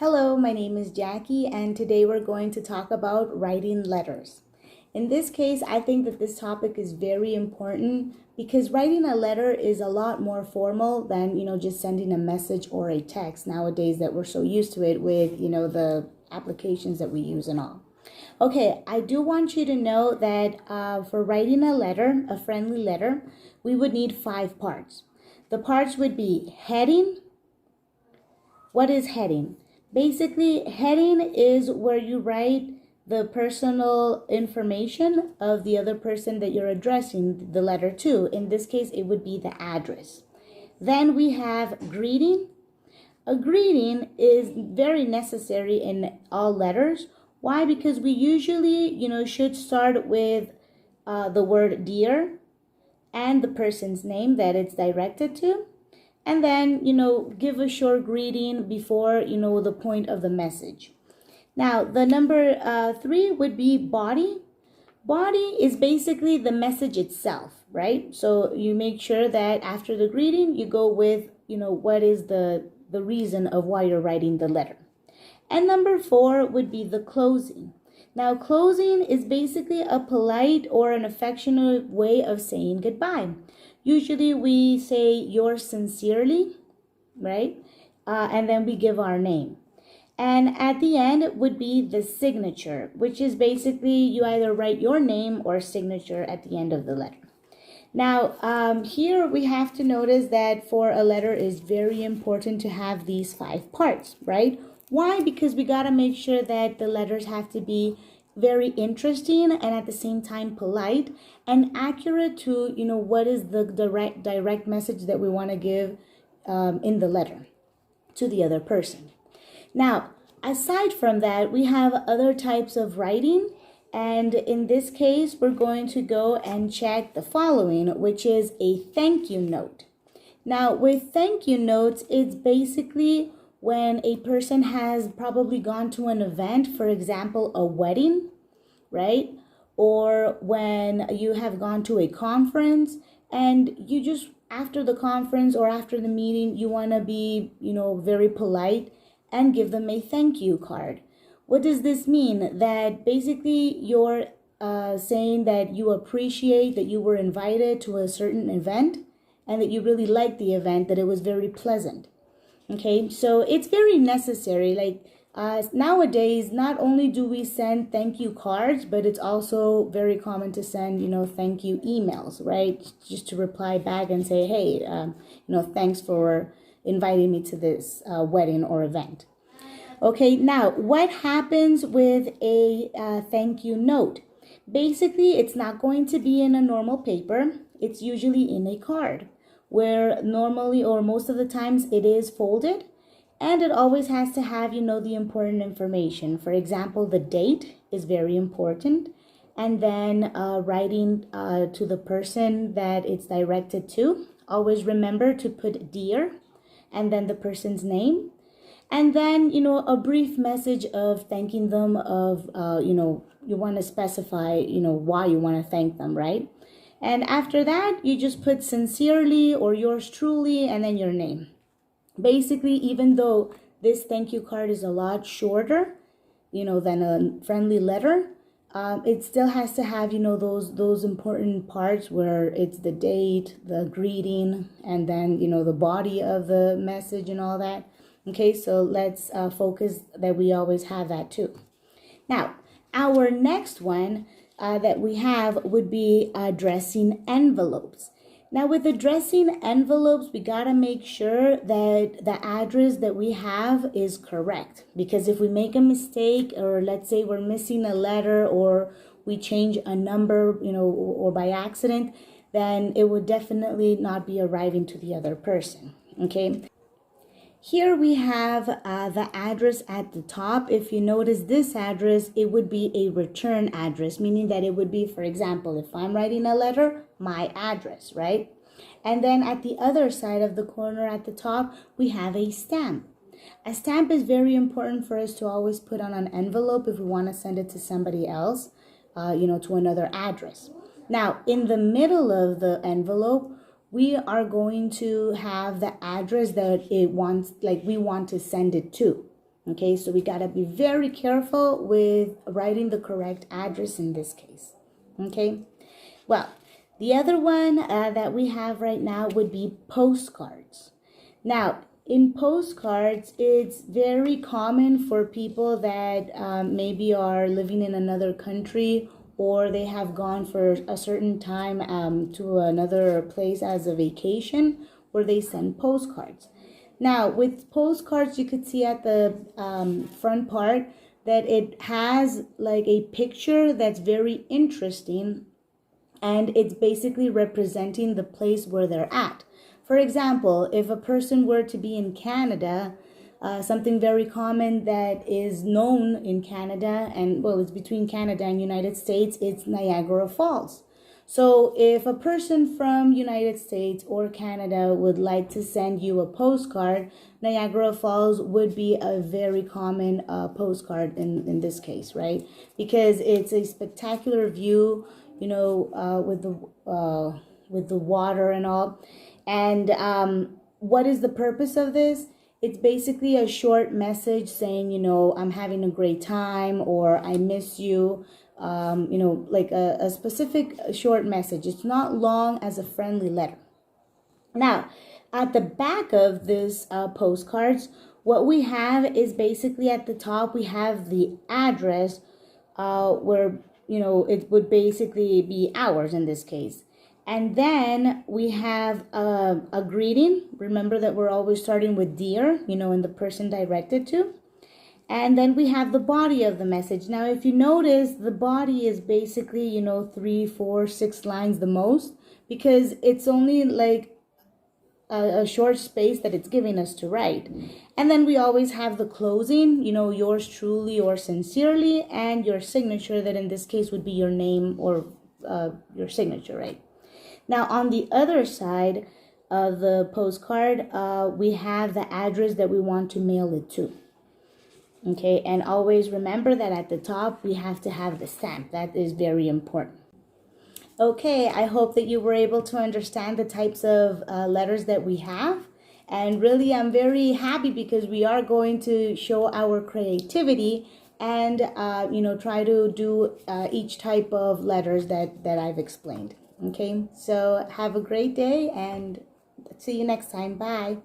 Hello, my name is Jackie, and today we're going to talk about writing letters. In this case, I think that this topic is very important because writing a letter is a lot more formal than, just sending a message or a text nowadays that we're so used to it with, the applications that we use and all. Okay, I do want you to know that for writing a letter, a friendly letter, we would need 5 parts. The parts would be heading. What is heading? Basically, heading is where you write the personal information of the other person that you're addressing the letter to. In this case, it would be the address. Then we have greeting. A greeting is very necessary in all letters. Why? Because we usually, should start with the word dear and the person's name that it's directed to. And then, give a short greeting before, the point of the message. Now, the number 3 would be body. Body is basically the message itself, right? So you make sure that after the greeting, you go with, what is the reason of why you're writing the letter. And number 4 would be the closing. Now, closing is basically a polite or an affectionate way of saying goodbye. Usually we say yours sincerely, right? And then we give our name. And at the end would be the signature, which is basically you either write your name or signature at the end of the letter. Now, here we have to notice that for a letter is very important to have these 5 parts, right? Why? Because we got to make sure that the letters have to be very interesting and at the same time polite and accurate to, what is the direct message that we want to give in the letter to the other person. Now, aside from that, we have other types of writing. And in this case, we're going to go and check the following, which is a thank you note. Now, with thank you notes, it's basically when a person has probably gone to an event, for example, a wedding, right? Or when you have gone to a conference and you just, after the conference or after the meeting, you want to be, very polite and give them a thank you card. What does this mean? That basically you're saying that you appreciate that you were invited to a certain event and that you really liked the event, that it was very pleasant. Okay, so it's very necessary. Like nowadays, not only do we send thank you cards, but it's also very common to send, thank you emails, right? Just to reply back and say, hey, thanks for inviting me to this wedding or event. Okay, now what happens with a thank you note? Basically, it's not going to be in a normal paper. It's usually in a card, where normally or most of the times it is folded, and it always has to have, the important information. For example, the date is very important, and then writing to the person that it's directed to. Always remember to put dear and then the person's name, and then, a brief message of thanking them of, you want to specify, why you want to thank them, right? And after that, you just put sincerely or yours truly and then your name. Basically, even though this thank you card is a lot shorter, than a friendly letter, it still has to have, those important parts where it's the date, the greeting, and then, the body of the message and all that. Okay, so let's focus that we always have that too. Now, our next one that we have would be addressing envelopes. Now, with addressing envelopes, we gotta make sure that the address that we have is correct. Because if we make a mistake, or let's say we're missing a letter, or we change a number, or by accident, then it would definitely not be arriving to the other person. Okay. Here we have the address at the top. If you notice this address, it would be a return address, meaning that it would be, for example, if I'm writing a letter, my address, right? And then at the other side of the corner at the top, we have a stamp. A stamp is very important for us to always put on an envelope if we want to send it to somebody else, to another address. Now, in the middle of the envelope, we are going to have the address that it wants, like we want to send it to. Okay, so we gotta be very careful with writing the correct address in this case. Okay, well, the other one that we have right now would be postcards. Now, in postcards, it's very common for people that maybe are living in another country, or they have gone for a certain time to another place as a vacation, where they send postcards. Now, with postcards, you could see at the front part that it has like a picture that's very interesting, and it's basically representing the place where they're at. For example, if a person were to be in Canada, something very common that is known in Canada, and well, it's between Canada and United States, it's Niagara Falls. So if a person from United States or Canada would like to send you a postcard, Niagara Falls would be a very common postcard in this case, right? Because it's a spectacular view, you know, with the water and all. And what is the purpose of this? It's basically a short message saying, you know, I'm having a great time, or I miss you. You know, like a specific short message. It's not long as a friendly letter. Now, at the back of this postcards, what we have is basically at the top, we have the address where, you know, it would basically be ours in this case. And then we have a greeting. Remember that we're always starting with dear, you know, and the person directed to. And then we have the body of the message. Now, if you notice, the body is basically, you know, 3, 4, 6 lines the most, because it's only like a short space that it's giving us to write. And then we always have the closing, you know, yours truly or sincerely, and your signature, that in this case would be your name or your signature, right? Now, on the other side of the postcard, we have the address that we want to mail it to. Okay, and always remember that at the top we have to have the stamp. That is very important. Okay, I hope that you were able to understand the types of letters that we have. And really, I'm very happy because we are going to show our creativity and, you know, try to do each type of letters that I've explained. Okay, so have a great day and see you next time. Bye.